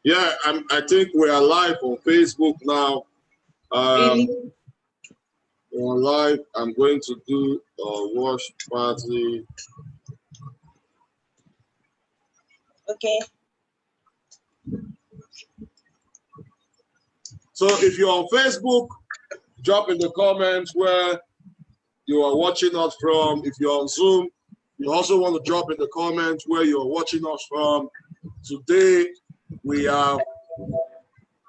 Yeah, I think we are live on Facebook now. Really? We're live. I'm going to do a watch party. Okay. So if you're on Facebook, drop in the comments where you are watching us from. If you're on Zoom, you also want to drop in the comments where you're watching us from. Today, we are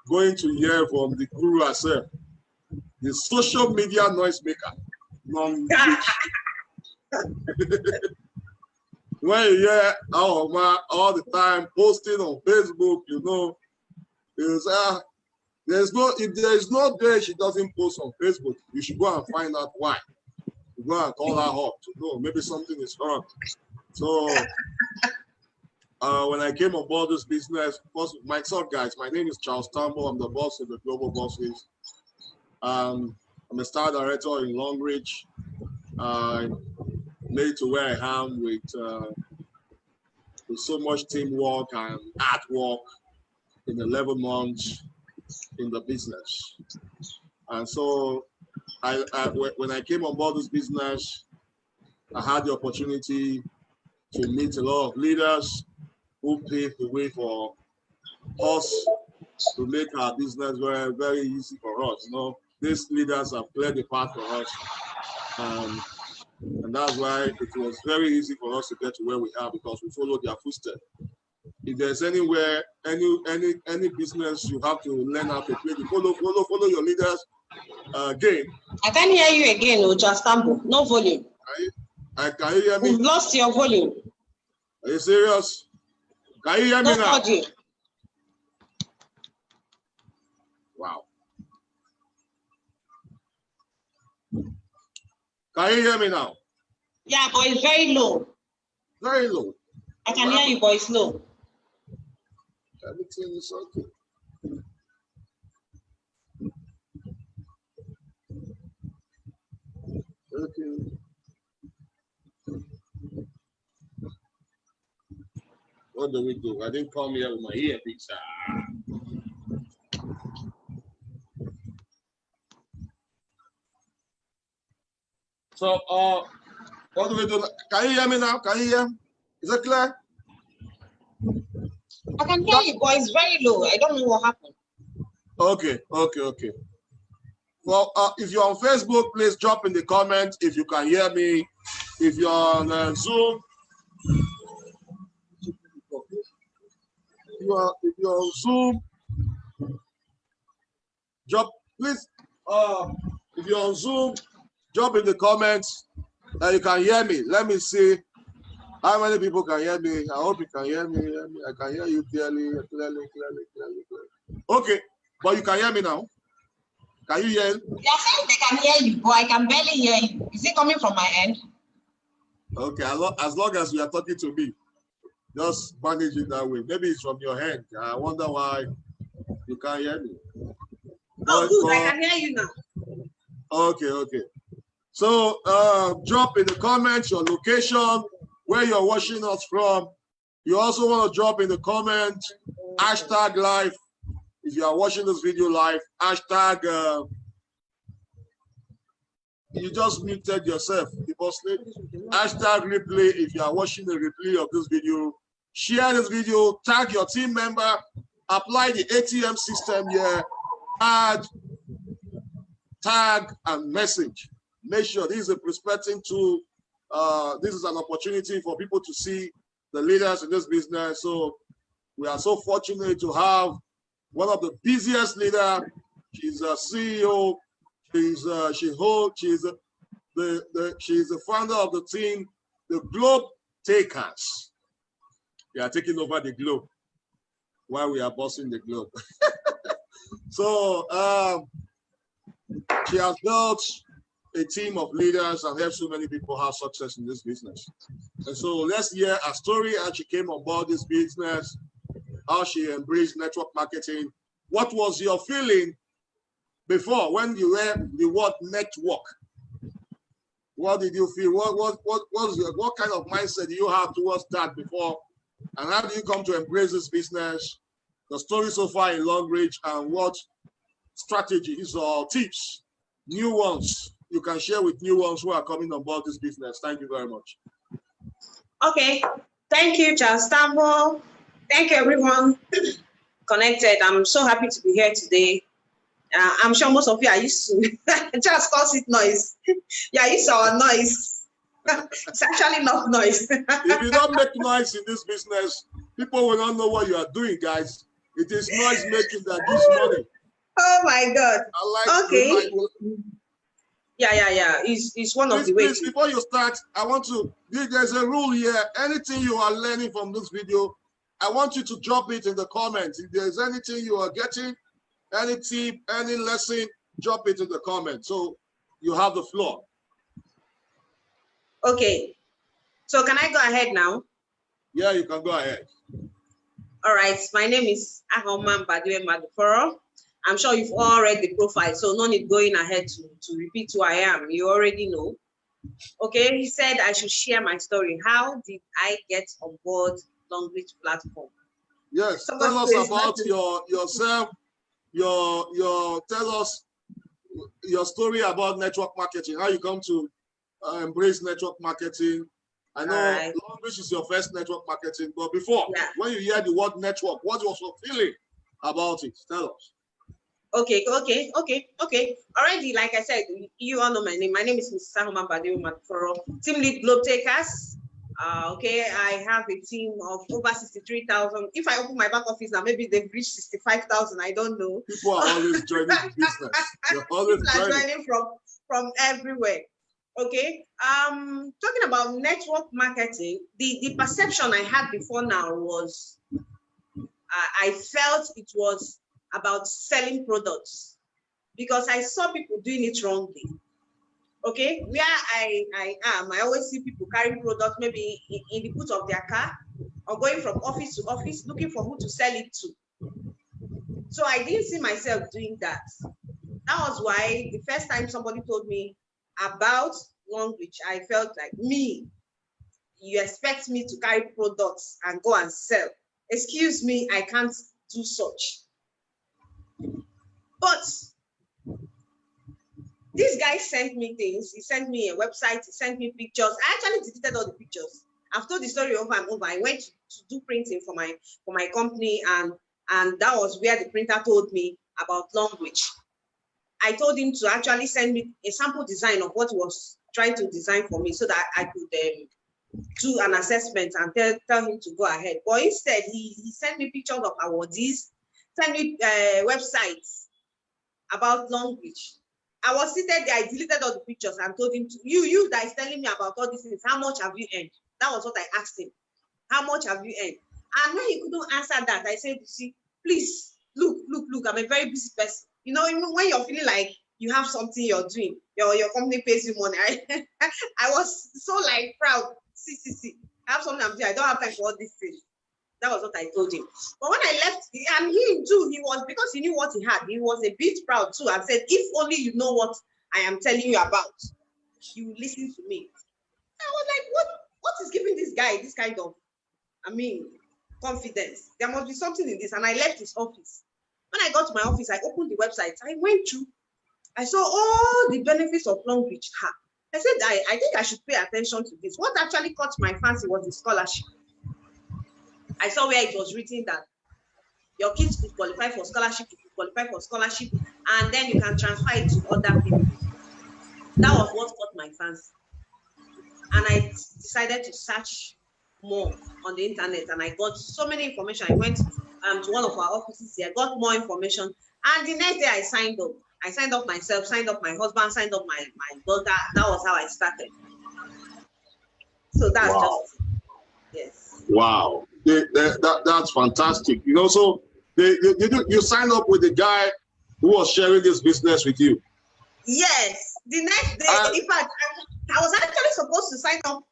going to hear from the guru herself, the social media noisemaker, Longrich. When you hear Ahaoma all the time posting on Facebook, you know, if there is no day she doesn't post on Facebook, you should go and find out why. You go and call her up to know maybe something is wrong. So when I came on board this business, myself, guys, my name is Charles Tambou. I'm the boss of the Global Bosses. I'm a star director in Longrich. Made to where I am with so much teamwork and artwork in 11 months in the business. And so when I came on board this business, I had the opportunity to meet a lot of leaders who paved the way for us to make our business very, very easy for us. You know, these leaders have cleared the path for us. And that's why it was very easy for us to get to where we are, because we followed their footsteps. If there's anywhere, any business, you have to learn how to play the follow your leaders game. I can't hear you again, Oja Tambou. No volume. Can you hear me? You've lost your volume. Are you serious? Can you hear me now? Audio. Wow. Can you hear me now? Yeah, but it's very low. Very low. I can hear you, but it's low. Everything is okay. Okay. What do we do? I didn't come here with my earpiece. So, what do we do? Can you hear me now? Can you hear? Is it clear? I can hear you, but it's very low. I don't know what happened. Okay. Well, if you're on Facebook, please drop in the comments if you can hear me. If you're on Zoom, if you're on Zoom, drop, please. If you're on Zoom, drop in the comments that you can hear me. Let me see how many people can hear me. I hope you can hear me. I can hear you clearly. Okay, but you can hear me now. Can you hear? They are saying they can hear you, but I can barely hear you. Is it coming from my end? Okay, as long as you are talking to me, just manage it that way. Maybe it's from your hand. I wonder why you can't hear me. Good. I can hear you now. Okay. So drop in the comments your location, where you're watching us from. You also want to drop in the comments #live. If you are watching this video live, you just muted yourself. #replay. If you are watching the replay of this video, share this video, tag your team member, apply the ATM system here, add, tag, and message. Make sure this is a prospecting tool. This is an opportunity for people to see the leaders in this business. So we are so fortunate to have one of the busiest leaders. She's a CEO. She's the founder of the team, the Globe Takers. We are taking over the globe while we are bossing the globe. So she has built a team of leaders and helped so many people have success in this business. And so let's hear a story how she came on board this business, how she embraced network marketing. What was your feeling before when you heard the word network? What did you feel? What kind of mindset do you have towards that before? And how do you come to embrace this business? the story so far in Longrich and what strategies or tips, new ones, you can share with new ones who are coming on board this business. Thank you very much. Okay. Thank you, Charles Tambou. Thank you, everyone connected. I'm so happy to be here today. I'm sure most of you are used to just calls it noise. Yeah, used to our noise. It's actually not noise. If you don't make noise in this business, people will not know what you are doing, guys. It is noise making that gives money. Oh my God. I like okay. Yeah. It's one of the ways. Please, before you start, I want to, there's a rule here. Anything you are learning from this video, I want you to drop it in the comments. If there's anything you are getting, any tip, any lesson, drop it in the comments. So you have the floor. Okay. So can I go ahead now? Yeah, you can go ahead. All right. My name is Ahaoma Maduforo. I'm sure you've all read the profile, so no need going ahead to repeat who I am. You already know. Okay, he said I should share my story. How did I get on board Longrich platform? Yes, tell us about yourself. Tell us your story about network marketing. How you come to embrace network marketing. I know Longrich is your first network marketing, but before, when you hear the word network, what was your feeling about it? Tell us. Okay. Already, like I said, you all know my name. My name is Mrs. Ahaoma Maduforo, Team Lead Globe Takers. Okay, I have a team of over 63,000. If I open my back office now, maybe they've reached 65,000. I don't know. People are always joining the business. They're always joining from everywhere. Okay. Talking about network marketing, the perception I had before now was I felt it was about selling products because I saw people doing it wrongly. Okay, where I am, I always see people carrying products maybe in the boot of their car or going from office to office looking for who to sell it to. So I didn't see myself doing that. That was why the first time somebody told me about Longrich, I felt like, me, you expect me to carry products and go and sell. Excuse me, I can't do such. But this guy sent me things. He sent me a website. He sent me pictures. I actually deleted all the pictures. I've told the story over and over. I went to do printing for my company, and that was where the printer told me about Longrich. I told him to actually send me a sample design of what he was trying to design for me so that I could do an assessment and tell him to go ahead. But instead, he sent me pictures of awardees, sent me websites about Longrich. I was seated there, I deleted all the pictures and told him, you that is telling me about all these things, how much have you earned? That was what I asked him. How much have you earned? And when he couldn't answer that, I said, see, please, look, I'm a very busy person. You know, even when you're feeling like you have something you're doing, your company pays you money. I was so like proud. See, I have something I'm doing. I don't have time for all these things. That was what I told him. But when I left, and him too, he was, because he knew what he had, he was a bit proud too, and said, if only you know what I am telling you about, you listen to me. I was like, what is giving this guy this kind of, confidence? There must be something in this. And I left his office. When I got to my office, I opened the website. I went through. I saw all the benefits of Longrich. I said, I think I should pay attention to this. What actually caught my fancy was the scholarship. I saw where it was written that your kids could qualify for scholarship, and then you can transfer it to other people. That was what caught my fancy. And I decided to search more on the internet, and I got so many information. I went to one of our offices here, got more information, and the next day I signed up. I signed up myself, signed up my husband, signed up my daughter. That was how I started. So that's just, yes. Wow. That's fantastic. You know, so you signed up with the guy who was sharing this business with you. Yes. The next day, in fact, I was actually supposed to sign up.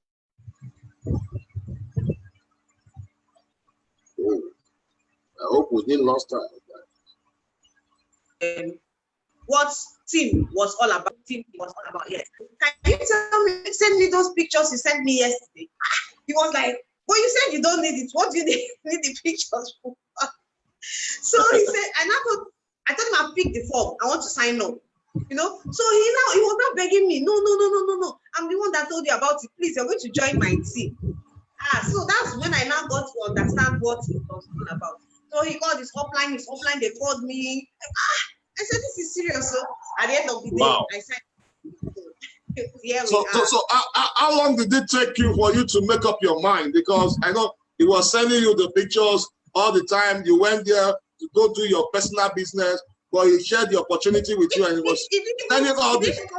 Oh, I hope we didn't lose time. What team was all about? Yes. Can you tell me? Send me those pictures you sent me yesterday. He was like, well, you said you don't need it. What do you need the pictures for? So he said, I told him I'll pick the form. I want to sign up. You know, so he was not begging me. No. I'm the one that told you about it. Please, you're going to join my team. So that's when I now got to understand what it was all about. So he called his upline, they called me. I said, this is serious. So at the end of the day, Wow. I said, yeah, so how long did it take you for you to make up your mind? Because I know he was sending you the pictures all the time. You went there to go do your personal business, but he shared the opportunity with you and he was telling you all this. It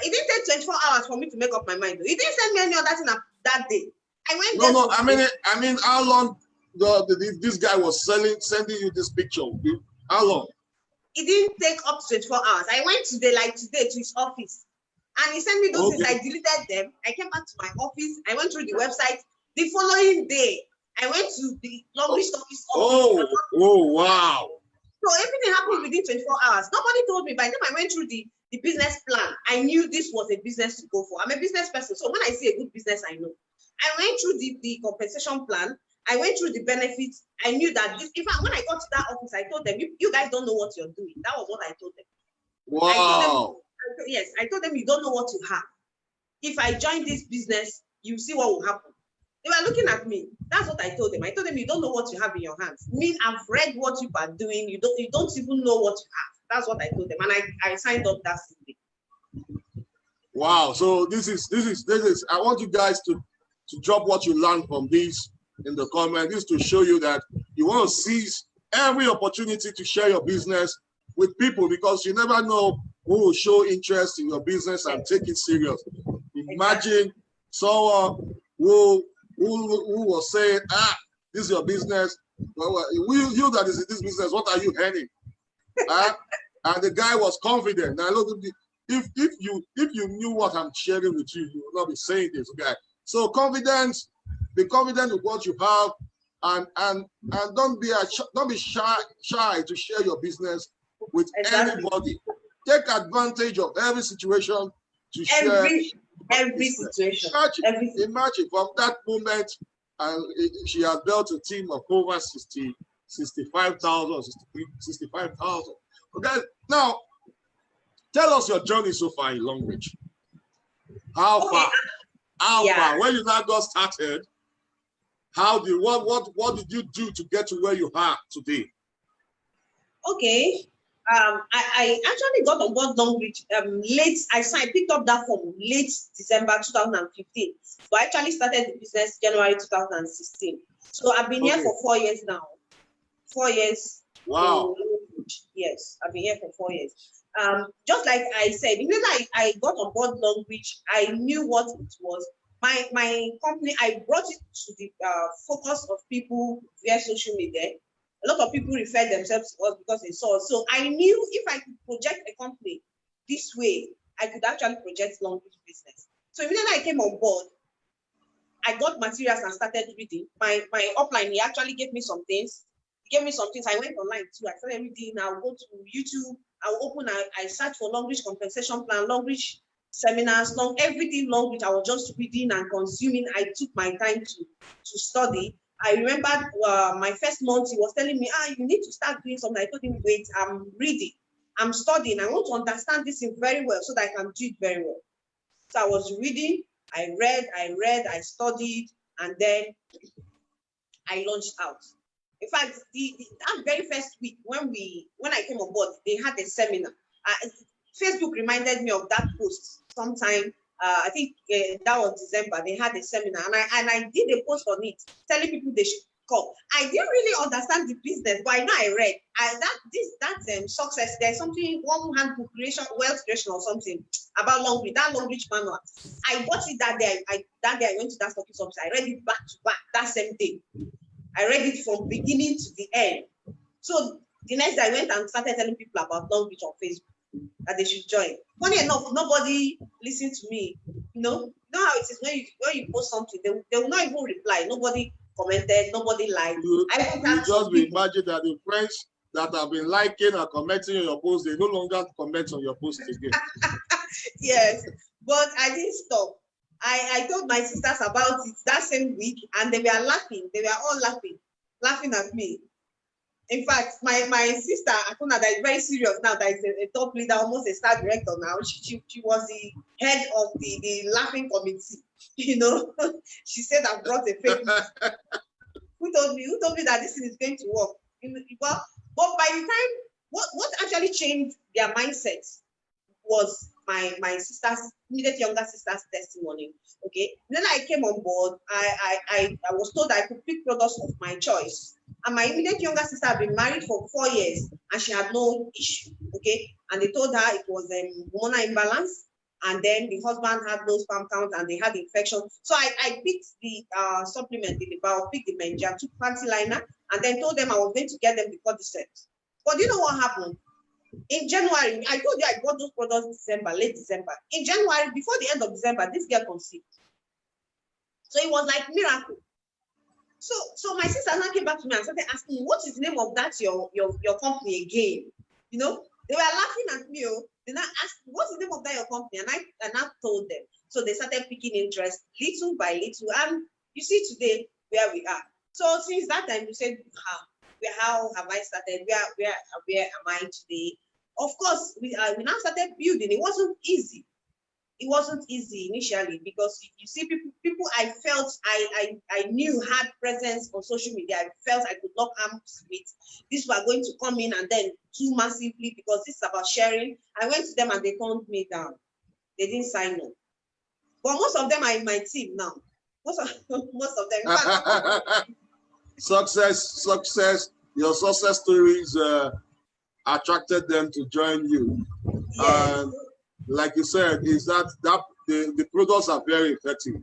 didn't take 24 hours for me to make up my mind. He didn't send me any other thing that day. I went there. No, I mean, how long this guy was sending you this picture? How long? It didn't take up to 24 hours. I went today to his office, and he sent me those things. I deleted them. I came back to my office. I went through the website. The following day, I went to the Longrich office. Oh, wow. So everything happened within 24 hours. Nobody told me. By the time I went through the business plan, I knew this was a business to go for. I'm a business person, so when I see a good business, I know. I went through the compensation plan. I went through the benefits. I knew that when I got to that office, I told them, you guys don't know what you're doing. That was what I told them. Wow. I told them you don't know what you have. If I join this business, you see what will happen. They were looking at me. That's what I told them. I told them you don't know what you have in your hands. I've read what you are doing. You don't even know what you have. That's what I told them, and I signed up that Sunday. Wow. So this is. I want you guys to drop what you learned from this in the comment. This is to show you that you want to seize every opportunity to share your business with people, because you never know who will show interest in your business and take it serious. Imagine someone who was saying, this is your business. Well, you that is in this business, what are you earning? And the guy was confident. Now look, if you knew what I'm sharing with you, you would not be saying this, guy. So confidence, be confident with what you have, and don't be shy to share your business with anybody. Take advantage of every situation to share every situation. Imagine from that moment, and she has built a team of over 65,000. Okay, now tell us your journey so far in Longrich. How far? When you now got started, what did you do to get to where you are today? Okay. I actually got on board Longrich I picked up that form late December 2015. So I actually started the business January 2016. So I've been here for 4 years now. 4 years. Wow. Yes, I've been here for 4 years. Just like I said, immediately I got on board Longrich, I knew what it was. My company, I brought it to the focus of people via social media. A lot of people refer themselves to us because they saw us. So I knew if I could project a company this way, I could actually project Longrich business. So immediately I came on board, I got materials and started reading. My upline, he actually gave me some things. He gave me some things. I went online too. I started reading. I'll go to YouTube. I'll open. I search for Longrich compensation plan, Longrich seminars, everything Longrich. I was just reading and consuming. I took my time to study. I remember my first month, he was telling me, you need to start doing something. I told him, wait, I'm reading, I'm studying. I want to understand this thing very well so that I can do it very well. So I was reading, I read, I studied, and then I launched out. In fact, that very first week when I came on board, they had a seminar. Facebook reminded me of that post sometime. I think that was December. They had a seminar, and I did a post on it, telling people they should come. I didn't really understand the business, but I know I read. That success. There's something, one handbook creation, wealth creation, or something about Longrich. That Longrich manual. I bought it that day. That day I went to that stock office. I read it back to back that same day. I read it from beginning to the end. So the next day I went and started telling people about Longrich on Facebook, that they should join. Funny enough, nobody listened to me. You know how it is when you post something, they will not even reply. Nobody commented, nobody liked. You just imagine that the friends that have been liking or commenting on your post, they no longer comment on your post again. Yes, but I didn't stop. I told my sisters about it that same week, and they were laughing. They were all laughing at me. In fact, my sister, Akuna, that is very serious now, that is a top leader, almost a star director now. She was the head of the laughing committee. You know, she said I brought a fake news. Who told me that this thing is going to work? Well, but by the time, what actually changed their mindset was my sister's immediate younger sister's testimony. Okay, then I came on board. I was told I could pick products of my choice, and my immediate younger sister had been married for 4 years and she had no issue. Okay, and they told her it was hormonal imbalance, and then the husband had low sperm count and they had infection. So I picked the supplement, the Libao, picked the Menja, took panty liner, and then told them I was going to get them the cordyceps. But you know what happened? In January, I told you I bought those products December, late December. In January, before the end of December, this girl conceived. So it was like miracle. So my sister now came back to me and started asking me, what is the name of that your company again? You know, they were laughing at me. They now asked, what's the name of that your company? And I told them. So they started picking interest little by little. And you see today where we are. So since that time, you said, how have I started? Where am I today? Of course, we now started building. It wasn't easy. It wasn't easy initially because you see people I felt I knew had presence on social media. I felt I could lock arms with. These were going to come in and then do massively because this is about sharing. I went to them and they turned me down. They didn't sign up. But most of them are in my team now. Most of them. Success. Your success stories attracted them to join you. Yes. Like you said, is that the products are very effective.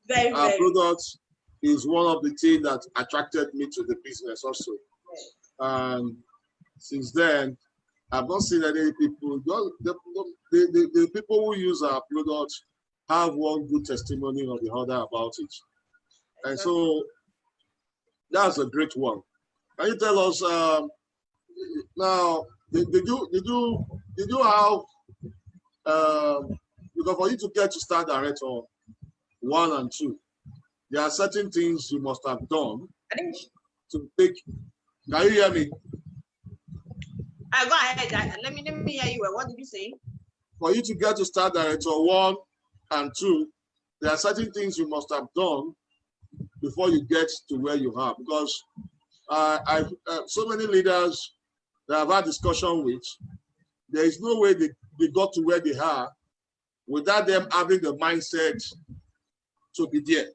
Very. Products is one of the things that attracted me to the business also. Yes. And since then, I've not seen any people. The people who use our products have one good testimony or the other about it, and so that's a great one. Can you tell us now? Did you have because for you to get to star director 1 and 2, there are certain things you must have done to take. Can you hear me? Go ahead. Let me hear you. What did you say? For you to get to star director 1 and 2, there are certain things you must have done before you get to where you are. Because I've so many leaders that I've had discussion with, there is no way they got to where they are without them having the mindset to be there.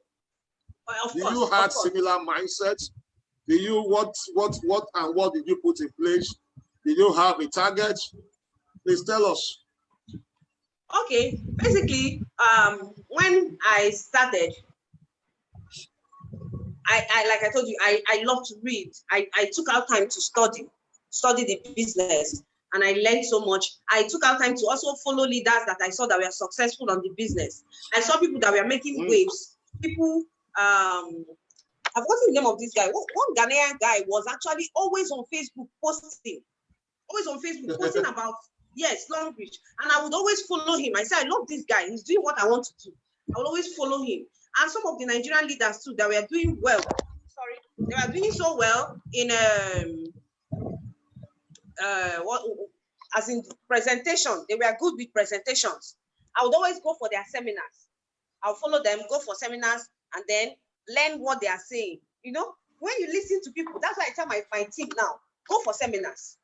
Did you have similar mindsets? Did you what did you put in place? Did you have a target? Please tell us. Okay, basically, when I started, I like I told you, I love to read. I took out time to study the business, and I learned so much. I took out time to also follow leaders that I saw that were successful on the business. I saw people that were making waves. People, I've forgotten the name of this guy. One Ghanaian guy was actually always on Facebook posting about, yes, Longrich. And I would always follow him. I said, I love this guy. He's doing what I want to do. I would always follow him. And some of the Nigerian leaders too that were doing well. They were doing so well in as in presentation. They were good with presentations. I would always go for their seminars. I'll follow them, go for seminars, and then learn what they are saying. You know, when you listen to people, that's why I tell my team now, go for seminars.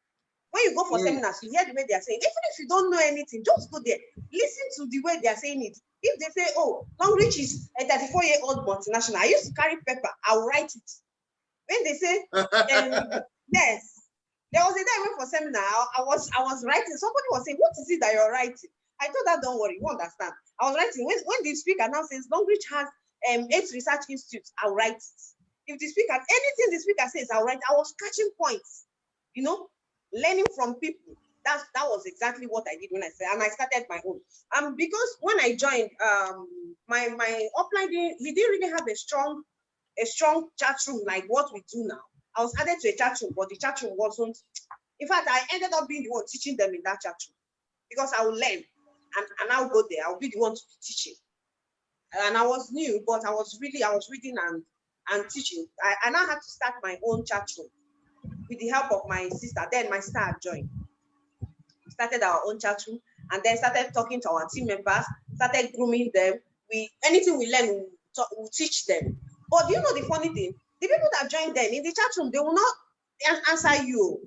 When you go for seminars, you hear the way they are saying. Even if you don't know anything, just go there. Listen to the way they are saying it. If they say, oh, Longrich is a 34-year-old multinational, I used to carry paper, I'll write it. When they say, yes, there was a day I went for seminar, I was writing. Somebody was saying, what is it that you're writing? I told her, don't worry, you understand. I was writing. When the speaker now says, Longrich has 8 research institutes, I'll write it. If the speaker, anything the speaker says, I'll write. I was catching points, you know, learning from people. That was exactly what I did when I said, and I started my own. Because when I joined, my upline, we didn't really have a strong chat room like what we do now. I was added to a chat room, but the chat room wasn't. In fact, I ended up being the one teaching them in that chat room because I would learn and I'll go there. I'll be the one to be teaching. And I was new, but I was reading and teaching. I now had to start my own chat room. with the help of my sister. Then my sister had joined. We started our own chat room and then started talking to our team members, started grooming them. Anything we learn, we'll teach them. But you know the funny thing? The people that joined them in the chat room, they will not answer you.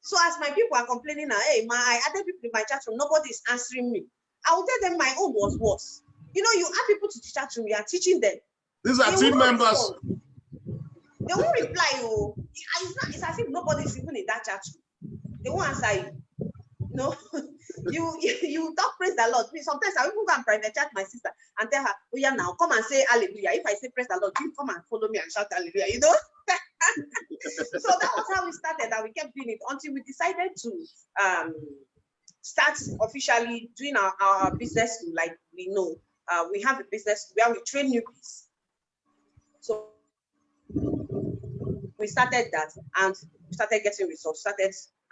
So as my people are complaining now, hey, I added people in my chat room, nobody is answering me. I will tell them my own was worse. You know, you add people to the chat room, you are teaching them. These are team members. Respond. They won't reply you. It's as if nobody is even in that chat room. They won't answer you. No, you talk praise the Lord. Sometimes I even go and private chat my sister and tell her, oh yeah, now come and say hallelujah. If I say praise the Lord, you come and follow me and shout hallelujah, you know? So that was how we started, and we kept doing it until we decided to start officially doing our business like we know. We have a business where we train newbies. So we started that and we started getting results,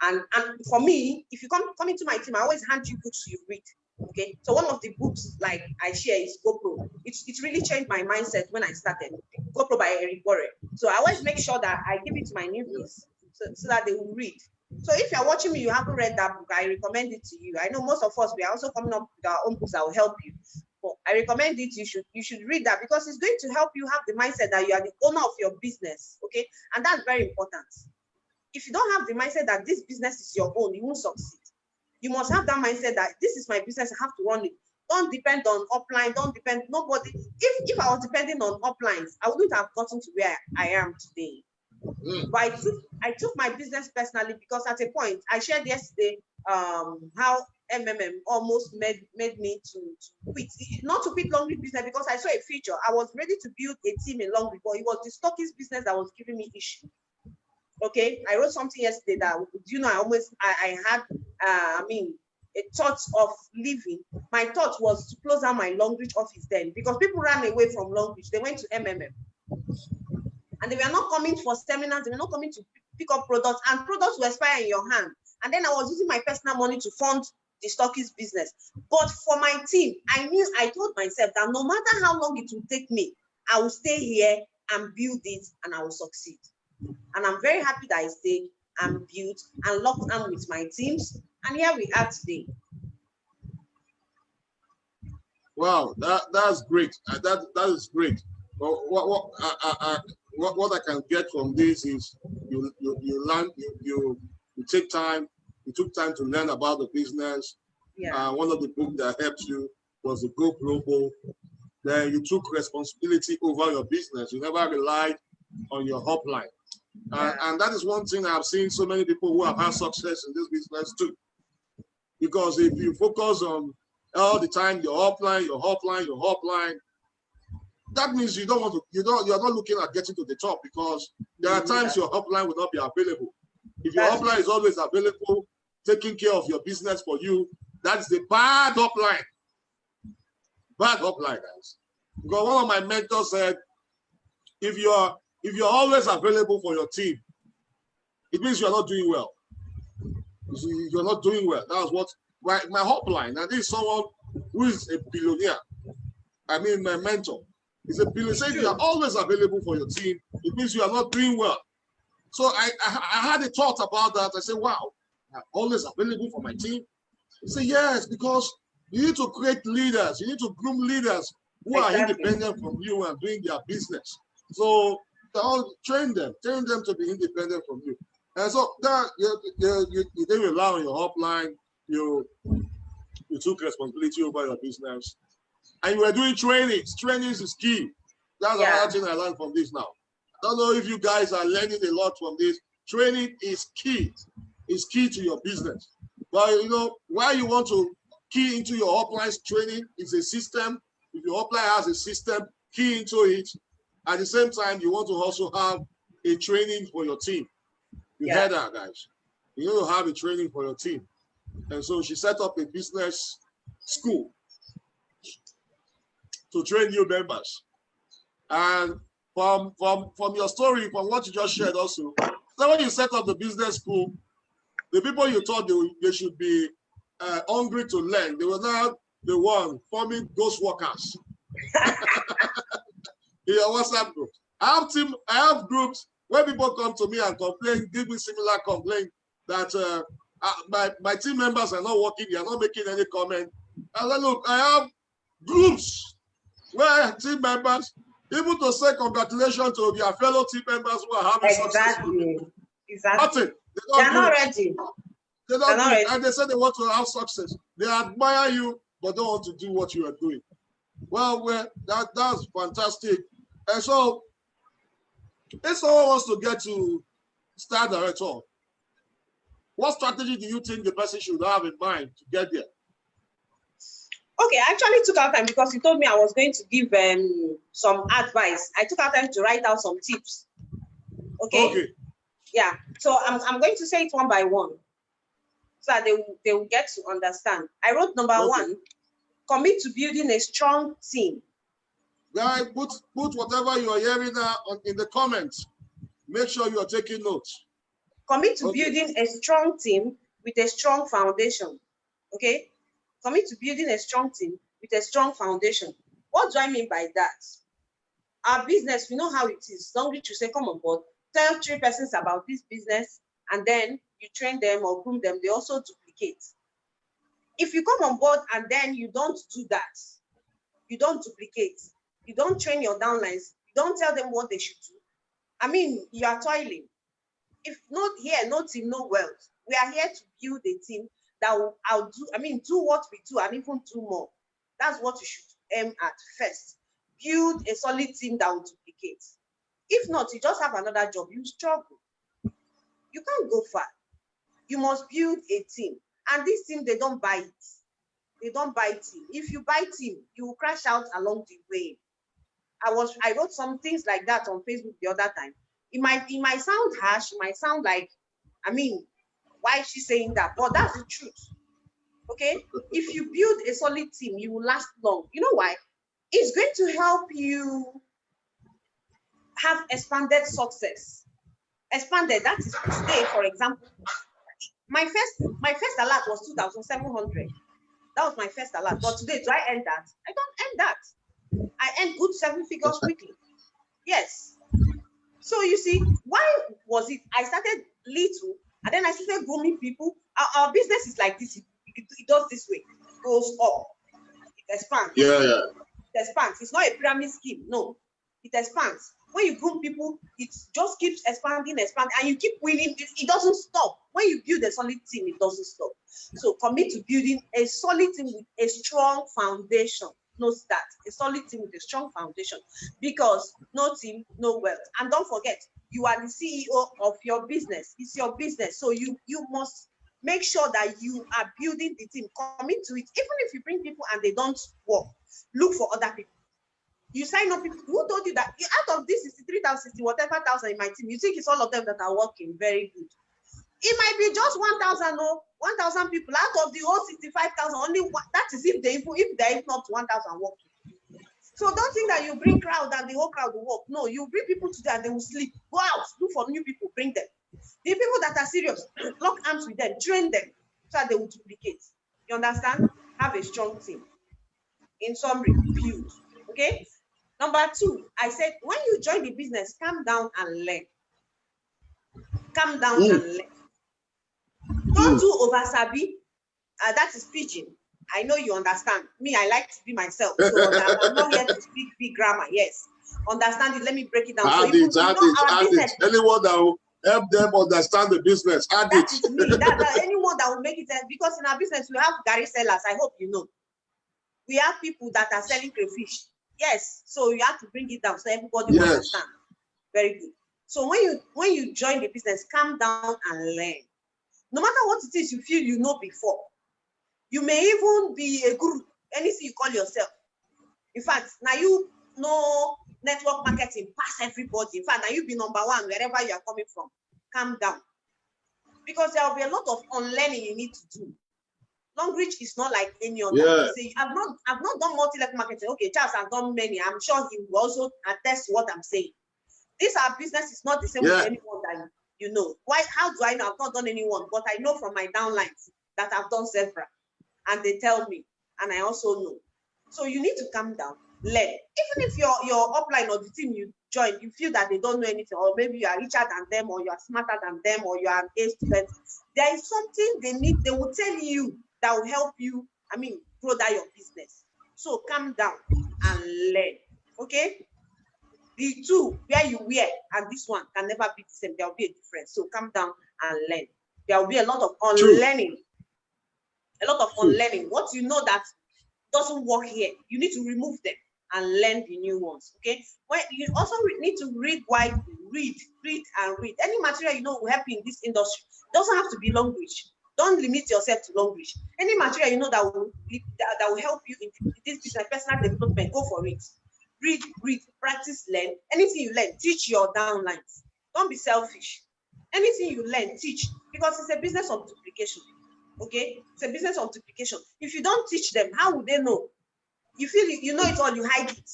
and for me, if you come into my team, I always hand you books you read. Okay, so one of the books like I share is GoPro. It really changed my mindset when I started. GoPro by Eric Borre. So I always make sure that I give it to my newbies so that they will read. So if you're watching me, you haven't read that book, I recommend it to you. I know most of us, we are also coming up with our own books that will help you. But I recommend it. You should read that because it's going to help you have the mindset that you are the owner of your business. Okay, and that's very important. If you don't have the mindset that this business is your own, you won't succeed. You must have that mindset that this is my business, I have to run it. Don't depend on upline, don't depend, nobody. If I was depending on uplines, I wouldn't have gotten to where I am today. But I took my business personally because at a point, I shared yesterday how MMM almost made me to quit. Not to quit Longrich business because I saw a future. I was ready to build a team in Longrich, but it was the stockist business that was giving me issue. Okay, I wrote something yesterday that, you know, I had, a thought of leaving. My thought was to close down my Longrich office then because people ran away from Longrich. They went to MMM. And they were not coming for seminars. They were not coming to pick up products, and products will expire in your hand. And then I was using my personal money to fund the stockist business. But for my team, I told myself that no matter how long it will take me, I will stay here and build it and I will succeed. And I'm very happy that I stayed and built and locked arms with my teams. And here we are today. Wow, that's great. That is great. Well, what I can get from this is you learn, you take time. You took time to learn about the business. Yeah. One of the books that helped you was the Go Global. Then you took responsibility over your business. You never relied on your upline. And that is one thing I've seen so many people who have had success in this business too. Because if you focus on all the time your upline, that means you're not looking at getting to the top because there are times your upline will not be available. If your upline is always available, taking care of your business for you, that is the bad upline. Bad upline, guys. Because one of my mentors said, if you're always available for your team, it means you're not doing well. You're not doing well. That was what my upline. And this is someone who is a billionaire. I mean, my mentor is a billionaire. Saying you are always available for your team, it means you are not doing well. So I had a thought about that. I said, wow, I'm always available for my team. He said, yes, because you need to create leaders. You need to groom leaders who are independent from you and doing their business. So train them to be independent from you. And so that you didn't rely on your upline. You took responsibility over your business. And you were doing trainings. Trainings is key. That's another thing I learned from this now. I don't know if you guys are learning a lot from this. Training is key. It's key to your business. But you know, why you want to key into your upline's training is a system. If your upline has a system, key into it. At the same time, you want to also have a training for your team. You heard that, guys. You need to have a training for your team. And so she set up a business school to train new members. And from your story, from what you just shared also, so when you set up the business school, the people you thought they should be hungry to learn, they were now the one forming ghost workers. In your WhatsApp group. I have groups when people come to me and complain, give me similar complaint that my team members are not working, they are not making any comment. I said, look, I have groups where team members, even to say congratulations to their fellow team members who are having success. Exactly. Nothing. They are not ready. They're not ready. And they say they want to have success. They admire you, but don't want to do what you are doing. Well, that's fantastic. And so, if someone wants to get to Star Director, what strategy do you think the person should have in mind to get there? Okay, I actually took out time because you told me I was going to give some advice. I took out time to write out some tips. Okay. Yeah. So I'm going to say it one by one, so that they will get to understand. I wrote number one: commit to building a strong team. Guys, put whatever you are hearing now in the comments. Make sure you are taking notes. Commit to building a strong team with a strong foundation. Okay. Commit to building a strong team with a strong foundation. What do I mean by that? Our business, we know how it is. Longrich will say, come on board, tell 3 persons about this business, and then you train them or groom them. They also duplicate. If you come on board and then you don't do that, you don't duplicate, you don't train your downlines, you don't tell them what they should do, I mean, you are toiling. If not here, no team, no wealth. We are here to build a team that will do what we do and even do more. That's what you should aim at first. Build a solid team that will duplicate. If not, you just have another job, you struggle. You can't go far. You must build a team. And this team, they don't buy it. They don't buy team. If you buy team, you will crash out along the way. I wrote some things like that on Facebook the other time. It might sound harsh, it might sound like, why is she saying that? But that's the truth. Okay? If you build a solid team, you will last long. You know why? It's going to help you have expanded success. Expanded, that is today, for example. My first alert was 2,700. That was my first alert. But today, do I end that? I don't end that. I end good 7 figures quickly. Yes. So you see, why was it? I started little, and then I started grooming people. Our business is like this. It does this way. It goes up. It expands. Yeah. It expands. It's not a pyramid scheme. No. It expands. When you groom people, it just keeps expanding, and you keep winning. It doesn't stop. When you build a solid team, it doesn't stop. So commit to building a solid team with a strong foundation. Note that, a solid team with a strong foundation, because no team, no wealth. And don't forget, you are the CEO of your business. It's your business. So you must make sure that you are building the team. Commit to it. Even if you bring people and they don't work, look for other people. You sign up people. Who told you that out of this 63,000, 60, whatever thousand in my team, you think it's all of them that are working? Very good. It might be just 1,000 or 1,000 people out of the whole 65,000. Only one, that is if there is not 1,000 working. So don't think that you bring crowd and the whole crowd will work. No, you bring people today and they will sleep. Go out, look for new people, bring them. The people that are serious, lock arms with them, train them so that they will duplicate. You understand? Have a strong team. In summary, build. Okay. Number 2, I said when you join the business, calm down and learn. Calm down and learn. Don't do over sabi. That is pidgin. I know you understand. Me, I like to be myself. So I'm not here to speak big grammar. Yes. Understand it. Let me break it down. Add it. Anyone that will help them understand the business. Add that it. Is me. Anyone that will make it. Because in our business, we have Gary sellers. I hope you know. We have people that are selling crayfish. Yes. So you have to bring it down so everybody will understand. Very good. So when you join the business, calm down and learn. No matter what it is you feel you know before. You may even be a guru, anything you call yourself. In fact, now you know network marketing pass everybody. In fact, now you be number 1 wherever you are coming from. Calm down. Because there will be a lot of unlearning you need to do. Longrich is not like any other. Yeah. See, I've not done multi-level marketing. Okay, Charles has done many. I'm sure he will also attest to what I'm saying. This our business is not the same with anyone that you know. Why? How do I know? I've not done anyone, but I know from my downlines that I've done several. And they tell me, and I also know. So you need to calm down, learn. Even if your upline or the team you join, you feel that they don't know anything, or maybe you are richer than them, or you are smarter than them, or you are an A student. There is something they need, they will tell you that will help you, grow that your business. So calm down and learn. Okay? The two where you wear and this one can never be the same. There will be a difference. So calm down and learn. There will be a lot of unlearning. A lot of unlearning. What you know that doesn't work here, you need to remove them and learn the new ones. Okay? When you also need to read widely, read and read. Any material you know will help you in this industry. It doesn't have to be Longrich. Don't limit yourself to Longrich. Any material you know that will help you in this business, personal development, go for it. Read, practice, learn. Anything you learn, teach your downlines. Don't be selfish. Anything you learn, teach, because it's a business of duplication. Okay? It's a business of duplication. If you don't teach them, how would they know? You feel you know it all, you hide it.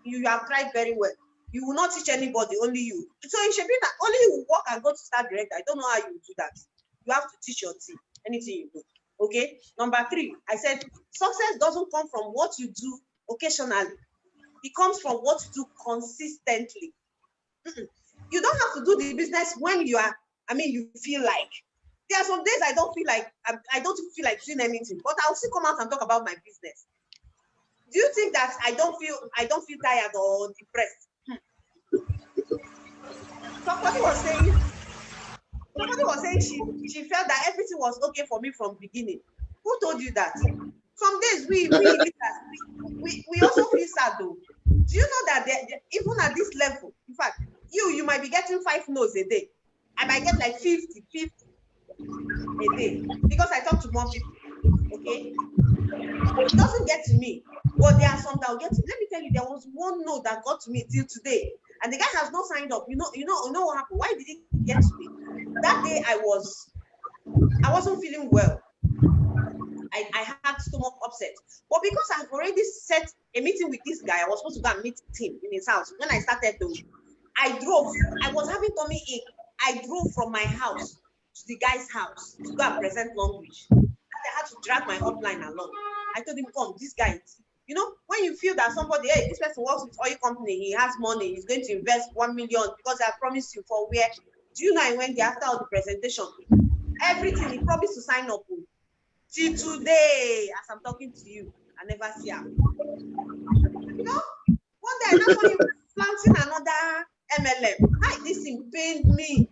You have tried very well. You will not teach anybody, only you. So it should be that only you work and go to start director. I don't know how you do that. You have to teach your team anything you do. Okay? Number 3, I said success doesn't come from what you do occasionally. It comes from what you do consistently. You don't have to do the business when you are, you feel like. There are some days I don't feel like doing anything, but I'll still come out and talk about my business. Do you think that I don't feel tired or depressed? Somebody was saying she felt that everything was okay for me from beginning. Who told you that? Some days we also feel sad though. Do you know that even at this level, in fact, you might be getting 5 no's a day. I might get like 50 a day because I talk to more people. Okay, it doesn't get to me, but there are some that will get to. Let me tell you, there was one no that got to me till today, and the guy has not signed up. You know what happened? Why did it get to me? That day I wasn't feeling well. I had stomach upset, but because I've already set a meeting with this guy, I was supposed to go and meet him in his house. When I started though, I was having tummy ache. I drove from my house to the guy's house to go and present Longrich. I had to drag my upline along. I told him, come, this guy, when you feel that somebody, hey, this person works with oil company, he has money, he's going to invest 1 million because I promised you for where. Do you know I went there after all the presentation? Everything, he promised to sign up. Till today, as I'm talking to you, I never see him. One day I just saw him planting another MLM. This thing pained me.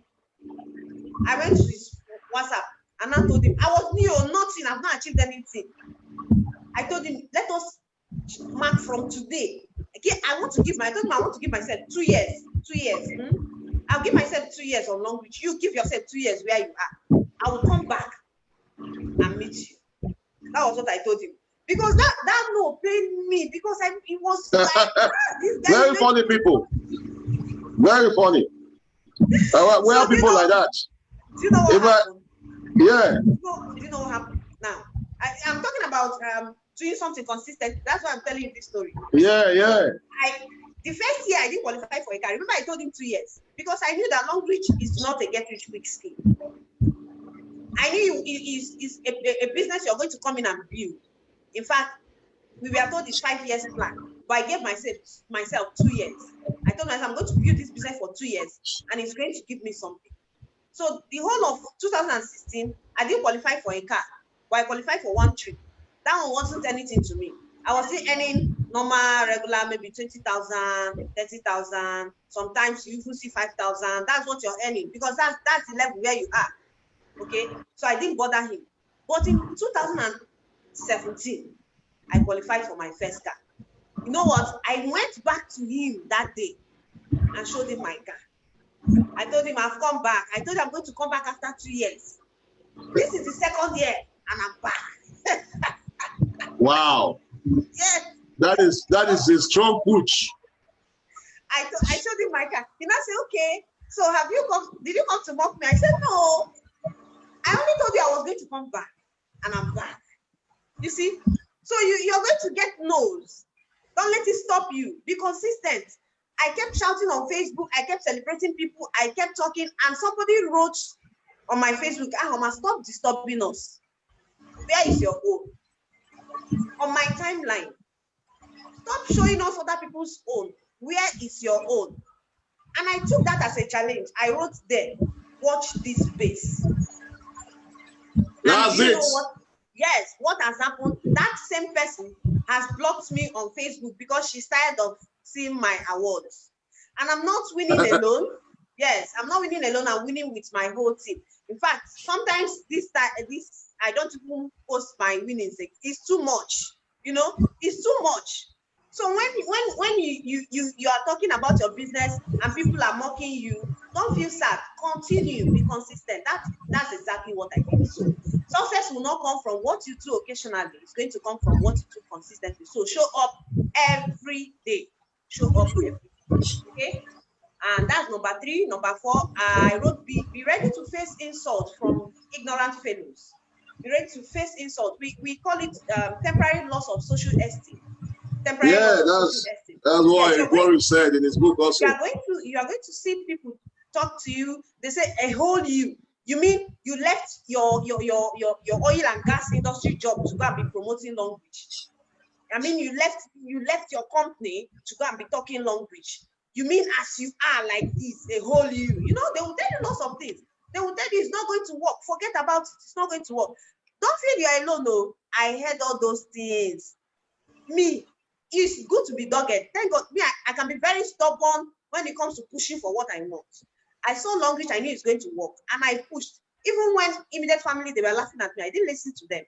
I went to his WhatsApp and I told him, I was new or nothing, I've not achieved anything. I told him, let us mark from today. Again, I want to give myself 2 years. 2 years. I'll give myself 2 years on Longrich. You give yourself 2 years where you are. I will come back and meet you. That was what I told him. Because that no pained me because it was like this guy. Very funny people. Very funny. Where are people like that? Do you know what happened? Yeah. Do you know what happened? Now, I'm talking about doing something consistent. That's why I'm telling you this story. Yeah. The first year I didn't qualify for a car. Remember I told him 2 years because I knew that Longrich is not a get rich quick scheme. I knew it's a business you're going to come in and build. In fact, we were told it's 5 years plan, but I gave myself 2 years. I told myself I'm going to build this business for 2 years, and it's going to give me something. So the whole of 2016, I didn't qualify for a car, but I qualified for 1 trip. That one wasn't anything to me. I was still earning normal, regular, maybe 20,000, 30,000. Sometimes you even see 5,000. That's what you're earning because that's the level where you are. Okay, so I didn't bother him. But in 2017, I qualified for my first car. You know what? I went back to him that day and showed him my car. I told him I've come back. I told him I'm going to come back after 2 years. This is the 2nd year and I'm back. Wow. Yes. That is a strong push. I showed him my car. He now said, okay, so did you come to mock me? I said, no. I only told you I was going to come back, and I'm back. You see? So you're going to get no's. Don't let it stop you. Be consistent. I kept shouting on Facebook. I kept celebrating people. I kept talking, and somebody wrote on my Facebook, Ahaoma, stop disturbing us. Where is your own? On my timeline. Stop showing us other people's own. Where is your own? And I took that as a challenge. I wrote there, watch this space. That's you it. know what? Yes, what has happened? That same person has blocked me on Facebook because she's tired of seeing my awards. And I'm not winning alone. Yes, I'm not winning alone. I'm winning with my whole team. In fact, sometimes this I don't even post my winnings. It's too much. You know, it's too much. So when you are talking about your business and people are mocking you, don't feel sad. Continue, be consistent. That's exactly what I did. So success will not come from what you do occasionally. It's going to come from what you do consistently. So show up every day. Show up every day. Okay? And that's number 3. Number 4, I wrote be ready to face insult from ignorant fellows. Be ready to face insult. We call it temporary loss of social esteem. Temporary loss of social esteem. That's what Longrich said in his book also. You are going to see people talk to you. They say a whole you. You mean you left your oil and gas industry job to go and be promoting Longrich? I mean you left your company to go and be talking Longrich. You mean as you are like this, a whole you? You know, they will tell you lots of things. They will tell you it's not going to work. Forget about it. It's not going to work. Don't feel you're alone. No, I heard all those things. Me, it's good to be dogged. Thank God, me, I can be very stubborn when it comes to pushing for what I want. I saw Longrich, I knew it's going to work, and I pushed. Even when immediate family, they were laughing at me, I didn't listen to them.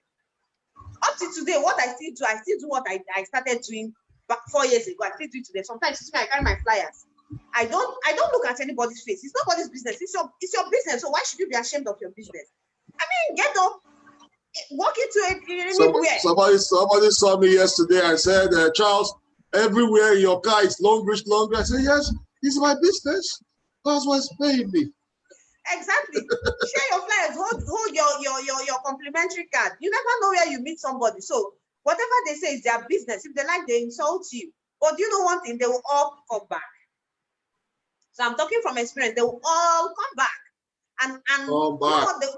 Up to today, what I still do what I started doing back 4 years ago. I still do it today. Sometimes I carry my flyers. I don't look at anybody's face. It's nobody's business. It's your business. So why should you be ashamed of your business? I mean, get up, walk into it. Somebody saw me yesterday. I said, Charles, everywhere in your car is Longrich. I said, yes, it's my business. That's what's paying me. Exactly. Share your flyers. Hold your complimentary card. You never know where you meet somebody. So whatever they say is their business. If they like, they insult you. But you know one thing, they will all come back. So I'm talking from experience. They will all come back. And what they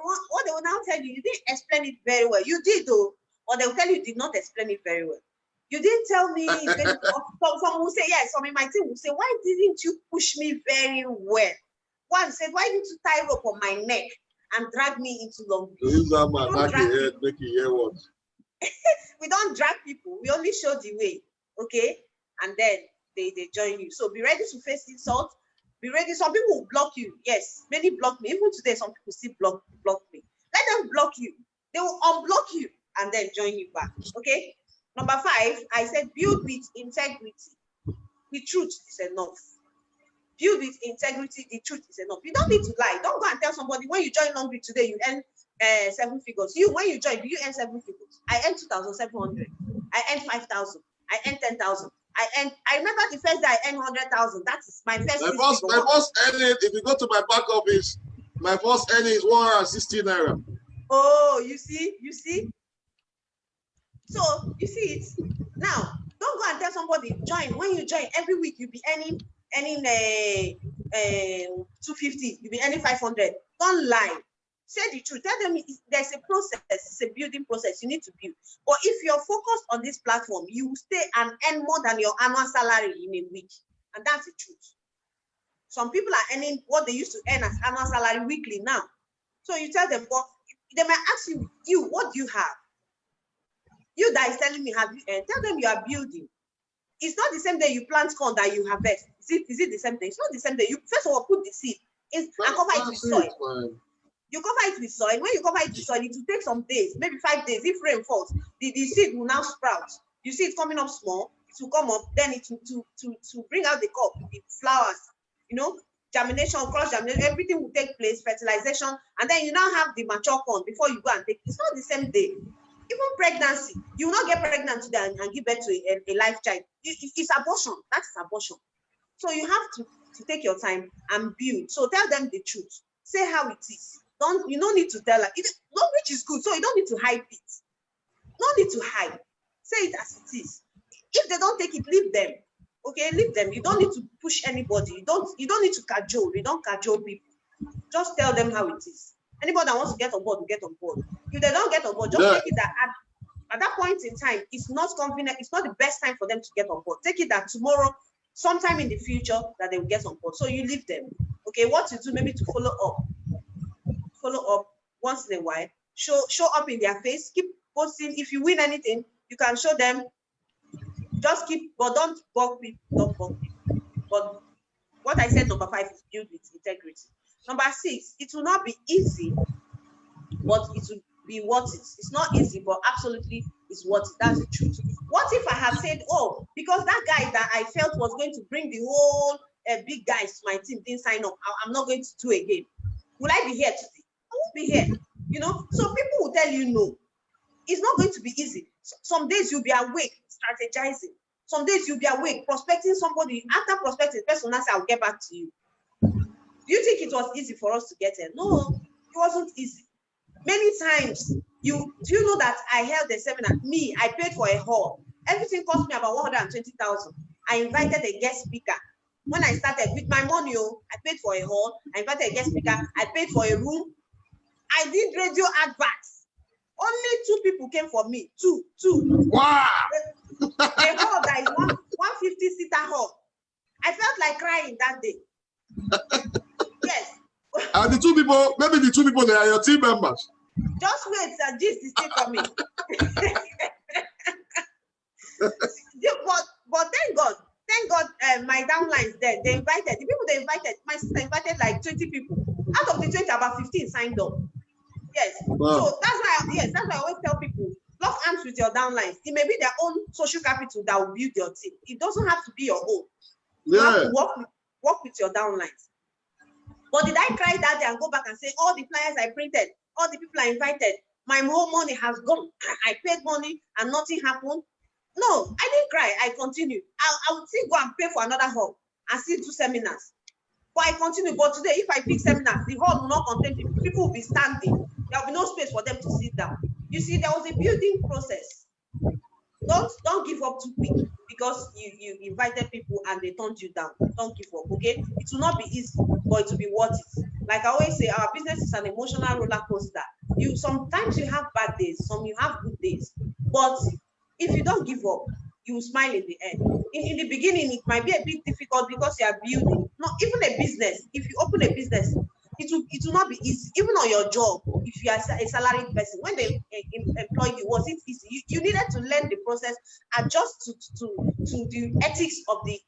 will now tell you, you didn't explain it very well. You did though, or they will tell you did not explain it very well. You didn't tell me. Some will say yes. Some in my team will say, why didn't you push me very well? One said, why didn't you tie rope on my neck and drag me into Longrich? We don't drag people. We only show the way. Okay, and then they join you. So be ready to face insult. Be ready. Some people will block you. Yes, many block me. Even today, some people still block me. Let them block you. They will unblock you and then join you back. Okay. Number 5, I said build with integrity. The truth is enough. Build with integrity. The truth is enough. You don't need to lie. Don't go and tell somebody when you join Longrich today you earn 7 figures. When you join, do you earn 7 figures? I earned 2,700. I earned 5,000. I earned 10,000. I remember the first day I earned 100,000. That is my first. My first earning, if you go to my back office, my first earning is 160 naira. Oh, you see. So you see it now. Don't go and tell somebody join. When you join, every week you'll be earning 250. You'll be earning 500. Don't lie. Say the truth. Tell them there's a process. It's a building process. You need to build. But if you're focused on this platform, you will stay and earn more than your annual salary in a week. And that's the truth. Some people are earning what they used to earn as annual salary weekly now. So you tell them, well, they might ask you, what do you have? You that is telling me, have you earned? Tell them you are building. It's not the same day you plant corn that you harvest. Is it the same thing? It's not the same day. You first of all put the seed and cover it with soil. You cover it with soil. When you cover it with soil, it will take some days, maybe 5 days. If rain falls, the seed will now sprout. You see it coming up small. It will come up. Then it will to bring out the cup, the flowers. You know, germination, cross germination, everything will take place. Fertilization, and then you now have the mature corn before you go and take. It's not the same day. Even pregnancy, you will not get pregnant today and give birth to a life child. It's abortion. That's abortion. So you have to take your time and build. So tell them the truth. Say how it is. You don't need to tell her. Longrich is good, so you don't need to hide it. No need to hide. Say it as it is. If they don't take it, leave them. Okay, leave them. You don't need to push anybody. You don't need to cajole. You don't cajole people. Just tell them how it is. Anybody that wants to get on board will get on board. If they don't get on board, just take it that at that point in time, it's not convenient. It's not the best time for them to get on board. Take it that tomorrow sometime in the future that they will get on board. So you leave them. Okay, what you do maybe to follow up once in a while, show up in their face, keep posting. If you win anything, you can show them. Just keep, but don't bug people, don't bug people. But what I said, number 5 is build with integrity. Number 6, it will not be easy, but it will be worth it. It's not easy, but absolutely it's worth it. That's the truth. What if I had said, oh, because that guy that I felt was going to bring the whole big guys to my team didn't sign up, I'm not going to do again. Will I be here today? I won't be here. You know, so people will tell you no. It's not going to be easy. Some days you'll be awake, strategizing. Some days you'll be awake, prospecting somebody. After prospecting, the person will say, I'll get back to you. Do you think it was easy for us to get here? No, it wasn't easy. Many times, do you know that I held a seminar? Me, I paid for a hall. Everything cost me about 120,000. I invited a guest speaker. When I started with my money, I paid for a hall. I invited a guest speaker. I paid for a room. I did radio adverts. Only 2 people came for me. Two. Wow. A hall that is 150-seater hall. I felt like crying that day. Yes. And the 2 people, maybe the 2 people, they are your team members. Just wait, this is still coming. but thank God, my downlines there, they invited, the people they invited, my sister invited like 20 people. Out of the 20, about 15 signed up. Yes. Wow. So that's why I always tell people, lock arms with your downlines. It may be their own social capital that will build your team. It doesn't have to be your own. You have to work with your downlines. But did I cry that day and go back and say, all the flyers I printed, all the people I invited, my whole money has gone. I paid money and nothing happened? No, I didn't cry. I continued. I would still go and pay for another hall and still do seminars. But I continue. But today, if I pick seminars, the hall will not contain people. People will be standing. There will be no space for them to sit down. You see, there was a building process. Don't give up too quick because you invited people and they turned you down. Don't give up, okay? It will not be easy, but it will be worth it. Like I always say, our business is an emotional roller coaster. Sometimes you have bad days, some you have good days. But if you don't give up, you will smile in the end. In the beginning, it might be a bit difficult because you are building. Not even a business. If you open a business, it will not be easy. Even on your job, if you are a salaried person, when they employ you, was it easy? You needed to learn the process, adjust to the ethics of the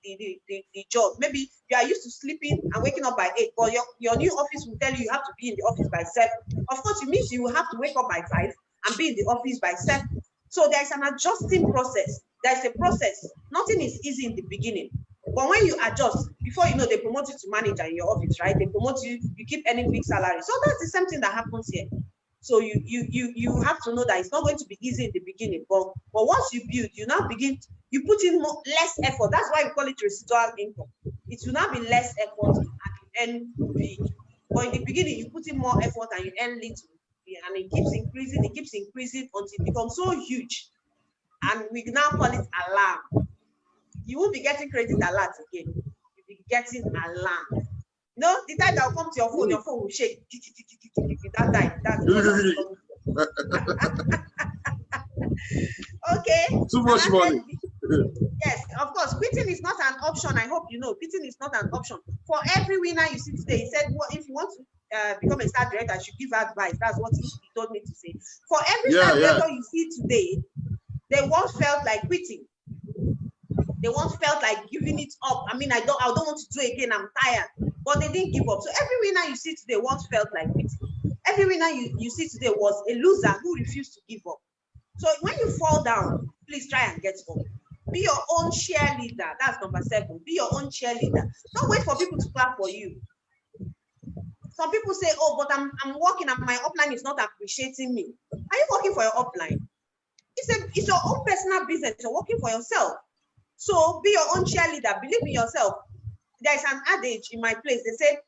job. Maybe you are used to sleeping and waking up by 8, but your new office will tell you have to be in the office by 7. Of course, it means you will have to wake up by 5 and be in the office by 7. So there's an adjusting process. There's a process. Nothing is easy in the beginning. But when you adjust, before you know, they promote you to manager in your office, right? They promote you, you keep earning big salary. So that's the same thing that happens here. So you have to know that it's not going to be easy in the beginning. But once you build, you now begin, you put in less effort. That's why we call it residual income. It will now be less effort and you earn big. But in the beginning, you put in more effort and you earn little. And it keeps increasing until it becomes so huge. And we now call it alarm. You won't be getting credit alert again. You'll be getting alarm. No, the time that will come to your phone will shake. That time. Okay. Too much money. Yes, of course. Quitting is not an option. I hope you know. Quitting is not an option. For every winner you see today, he said, well, if you want to become a star director, I should give advice. That's what he told me to say. For every star director you see today, they once felt like quitting. They once felt like giving it up. I mean, I don't want to do it again. I'm tired. But they didn't give up. So every winner you see today once felt like quitting. Every winner you see today was a loser who refused to give up. So when you fall down, please try and get up. Be your own cheerleader. That's number 7. Be your own cheerleader. Don't wait for people to clap for you. Some people say, oh, but I'm working and my upline is not appreciating me. Are you working for your upline? It's your own personal business. You're working for yourself. So be your own cheerleader. Believe in yourself. There's an adage in my place. They say,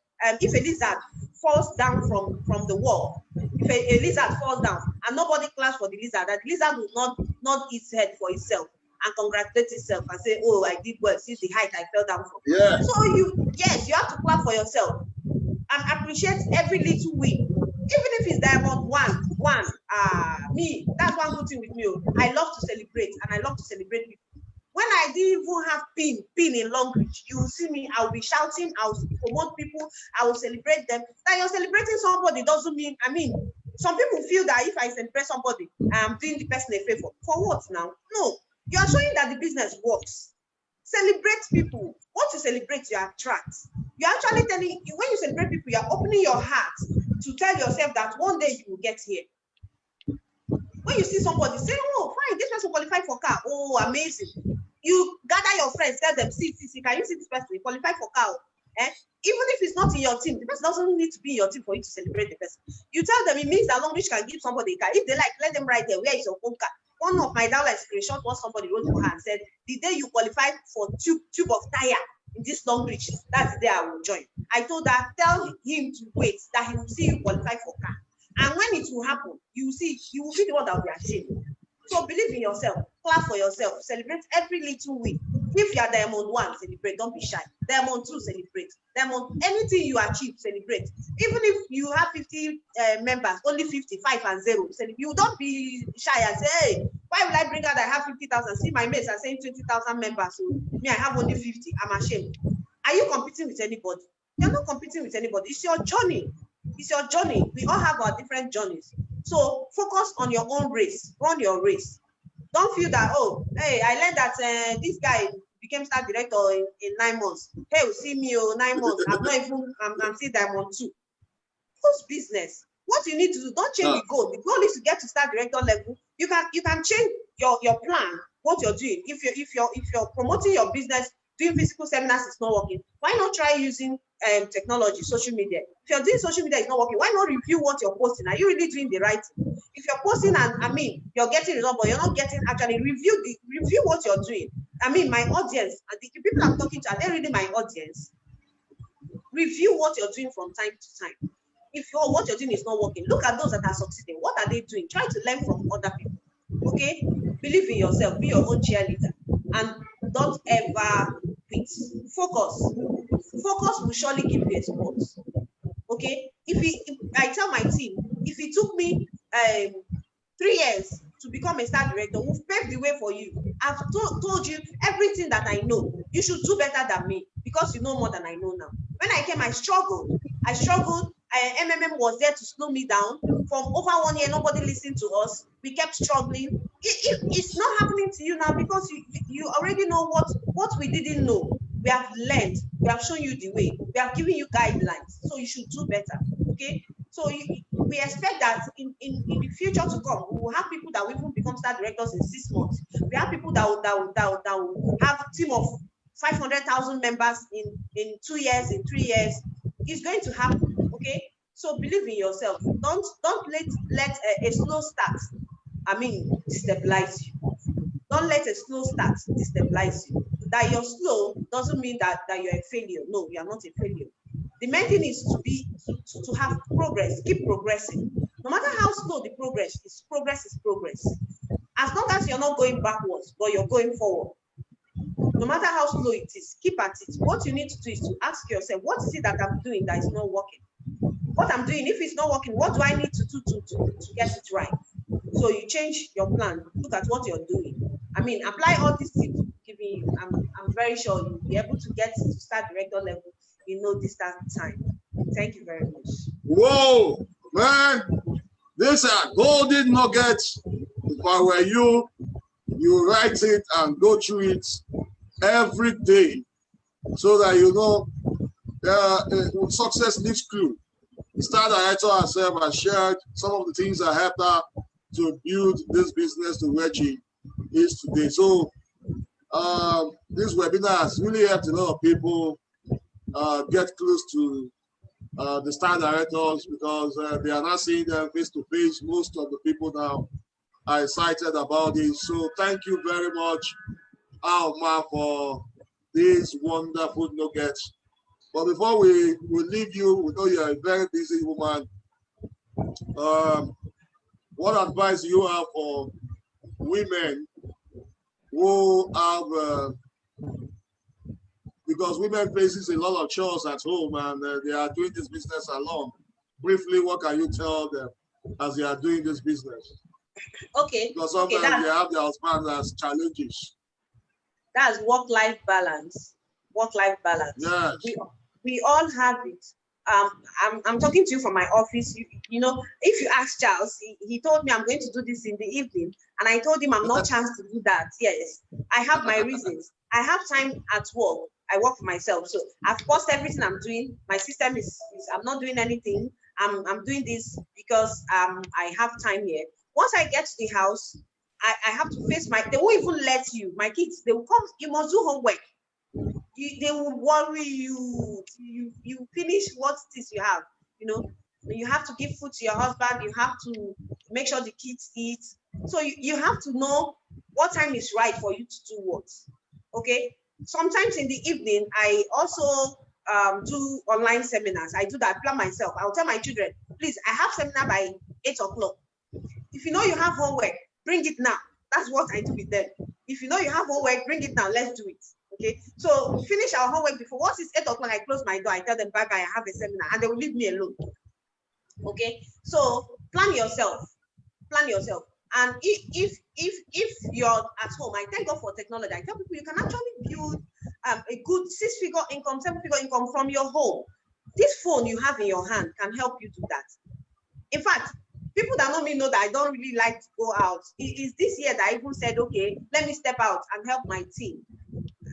if a lizard falls down from the wall, if a lizard falls down and nobody claps for the lizard, that lizard will not its head for itself and congratulate itself and say, oh, I did well since the height I fell down from. Yeah. So you have to clap for yourself and appreciate every little win. Even if it's diamond one, me, that's one good thing with me. I love to celebrate and I love to celebrate people. When I didn't even have pin in Longrich, you will see me, I will be shouting, I will promote people, I will celebrate them. That you're celebrating somebody doesn't mean, I mean, some people feel that if I celebrate somebody, I'm doing the person a favor. For what now? No, you are showing that the business works. Celebrate people. What you celebrate, you attract. You're actually telling, when you celebrate people, you're opening your heart to tell yourself that one day you will get here. When you see somebody say, oh, fine, this person qualified for car. Oh, amazing. You gather your friends, tell them, see, can you see this person qualify for car? Eh? Even if it's not in your team, the person doesn't need to be in your team for you to celebrate the person. You tell them it means that Longrich can give somebody a car. If they like, let them write there, where is your own car? One of my downline screenshot what somebody wrote for her and said, the day you qualified for tube of tire in this Longrich, that's the day I will join. I told her, tell him to wait, that he will see you qualify for car. And when it will happen, you will see, you will be the one that will be ashamed. So believe in yourself, clap for yourself, celebrate every little win. If you are Diamond 1, celebrate, don't be shy. Diamond 2, celebrate. Diamond, anything you achieve, celebrate. Even if you have 50 members, only 55 and 0, you don't be shy and say, hey, why will I bring out I have 50,000? See, my mates are saying 20,000 members, so me, I have only 50, I'm ashamed. Are you competing with anybody? You're not competing with anybody. It's your journey. It's your journey. We all have our different journeys. So focus on your own race. Run your race. Don't feel that, oh, hey, I learned that this guy became star director in 9 months. Hey, see me, 9 months. I'm still Diamond 2. Whose business? What you need to do, don't change the goal. The goal is to get to star director level. You can change your plan, what you're doing. If you're promoting your business, doing physical seminars is not working, why not try using technology, social media? If you're doing social media is not working, why not review what you're posting? Are you really doing the right thing? If you're posting and you're getting results, but you're not getting, actually review what you're doing. I mean, my audience, the people I'm talking to, are they really my audience? Review what you're doing from time to time. If what you're doing is not working, look at those that are succeeding. What are they doing? Try to learn from other people. Okay? Believe in yourself, be your own cheerleader, and don't ever quit. Focus will surely give you a spot. Okay, if I tell my team, if it took me 3 years to become a star director, we've paved the way for you. I've told you everything that I know. You should do better than me because you know more than I know now. When I came, I struggled. MMM was there to slow me down. From over 1 year, nobody listened to us. We kept struggling. It's not happening to you now because you already know what we didn't know. We have learned. We have shown you the way. We have given you guidelines. So you should do better. Okay? So we expect that in the future to come, we will have people that will even become star directors in 6 months. We have people that will have a team of 500,000 members in 2 years, in 3 years. It's going to happen. Okay? So believe in yourself. Don't let a slow start, destabilize you. Don't let a slow start destabilize you. That you're slow doesn't mean that you're a failure. No, you are not a failure. The main thing is to have progress, keep progressing. No matter how slow the progress is progress. As long as you're not going backwards, but you're going forward. No matter how slow it is, keep at it. What you need to do is to ask yourself, what is it that I'm doing that is not working? What I'm doing, if it's not working, what do I need to do to get it right? So you change your plan. Look at what you're doing. Apply all these tips I'm giving you. I'm very sure you'll be able to get to star director level in no distant time. Thank you very much. Whoa, man. These are golden nuggets. If I were you write it and go through it every day so that you know success leaves clue. Star director herself has shared some of the things that helped her to build this business to where she is today. So this webinar has really helped a lot of people get close to the star directors because they are not seeing them face to face. Most of the people now are excited about it. So thank you very much, Ahaoma, for these wonderful nuggets. But before we leave you, we know you're a very busy woman. What advice do you have for women who have, because women faces a lot of chores at home and they are doing this business alone. Briefly, what can you tell them as they are doing this business? Okay. Because sometimes they have their husband as challenges. That's work-life balance. Work-life balance. Yes. We all have it. I'm talking to you from my office. You know, if you ask Charles, he told me I'm going to do this in the evening, and I told him I'm not chance to do that. Yes, I have my reasons. I have time at work. I work for myself, so I've paused everything I'm doing. My system is I'm not doing anything. I'm doing this because I have time here. Once I get to the house, I have to face they won't even let you. My kids, they will come, you must do homework. They will worry you till you finish what it is you have. You know, you have to give food to your husband, you have to make sure the kids eat. So you have to know what time is right for you to do what. Okay. Sometimes in the evening, I also do online seminars. I do that, plan myself. I'll tell my children, please, I have seminar by 8 o'clock. If you know you have homework, bring it now. That's what I do with them. If you know you have homework, bring it now. Let's do it. Okay. So finish our homework before. Once it's 8 o'clock, I close my door. I tell them, bye bye. I have a seminar, and they will leave me alone. Okay. So plan yourself. Plan yourself. And if you're at home, I thank God for technology. I tell people you can actually build a good 6-figure income, 7-figure income from your home. This phone you have in your hand can help you do that. In fact, people that know me know that I don't really like to go out. It is this year that I even said, okay, let me step out and help my team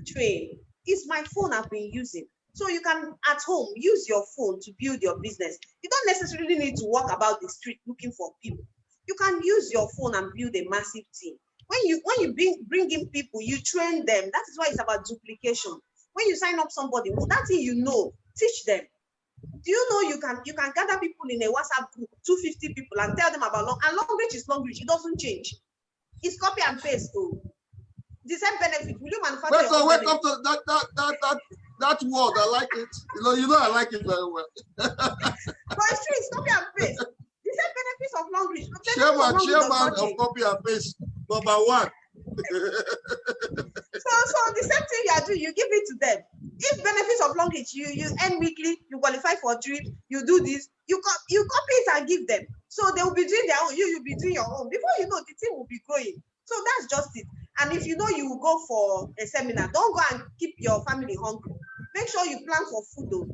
train. It's my phone I've been using. So you can, at home, use your phone to build your business. You don't necessarily need to walk about the street looking for people. You can use your phone and build a massive team. When you bring in people, you train them. That is why it's about duplication. When you sign up somebody, that thing you know, teach them. Do you know you can gather people in a WhatsApp group, 250 people, and tell them about Longrich is Longrich. It doesn't change. It's copy and paste though. The same benefit. Will you manufacture? Wake up to that word. I like it. You know I like it very well. But it's true. It's copy and paste. The same benefits of Longrich. Chairman of copy and paste number 1. So the same thing you are doing, you give it to them. If benefits of Longrich, you earn weekly, you qualify for trip, you do this, you copy it and give them. So they will be doing their own, you'll be doing your own. Before you know, the team will be growing. So that's just it. And if you know you will go for a seminar, don't go and keep your family hungry. Make sure you plan for food though.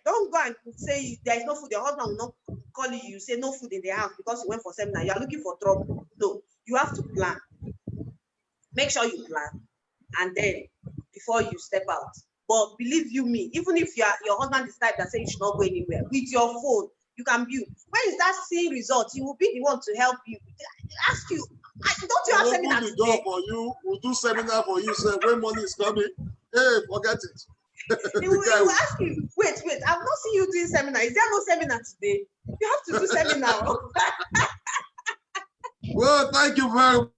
Don't go and say there is no food. Your husband will not call you. You say no food in the house because you went for seminar. You are looking for trouble. No, you have to plan. Make sure you plan, and then before you step out. But believe you me, even if your husband is the type that say you should not go anywhere, with your phone you can build. When you start seeing results, he will be the one to help you. Ask you, don't you have seminar today? We'll open the door for you. We'll do seminar for you. Say when money is coming, hey, forget it. He will ask you, wait, I've not seen you doing seminar. Is there no seminar today? You have to do seminar. Well, thank you very much.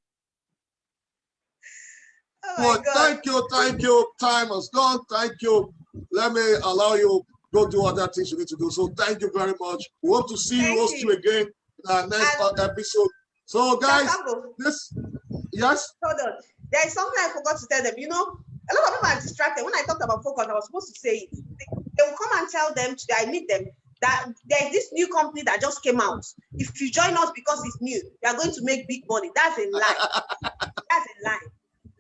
Oh thank you. Time has gone. Thank you. Let me allow you go do other things you need to do. So thank you very much. We hope to see you all two again in our next episode. So guys, yes. Hold on. There is something I forgot to tell them. You know, a lot of people are distracted. When I talked about focus, I was supposed to say it. They will come and tell them today. I meet them that there is this new company that just came out. If you join us because it's new, you are going to make big money. That's a lie. That's a lie.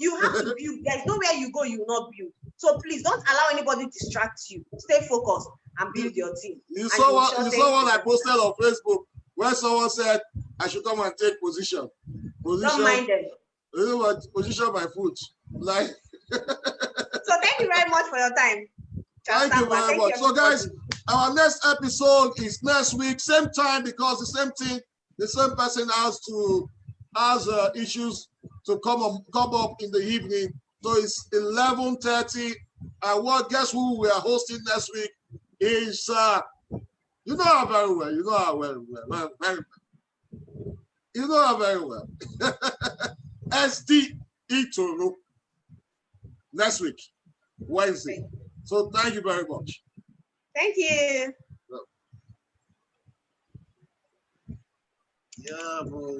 You have to build. There's nowhere you go, you will not build. So please don't allow anybody to distract you. Stay focused and build your team. You saw what I posted on Facebook where someone said I should come and take position. Don't mind them. You know, position my foot. Like so thank you very much for your time. Thank you very much. So guys, our next episode is next week, same time, because the same thing, the same person has issues to come up in the evening. So it's 11:30. And guess who we are hosting next week is you know her very well. You know her very well. You know her very well. SD Itoro next week, Wednesday. So thank you very much. Thank you. Yeah, bro.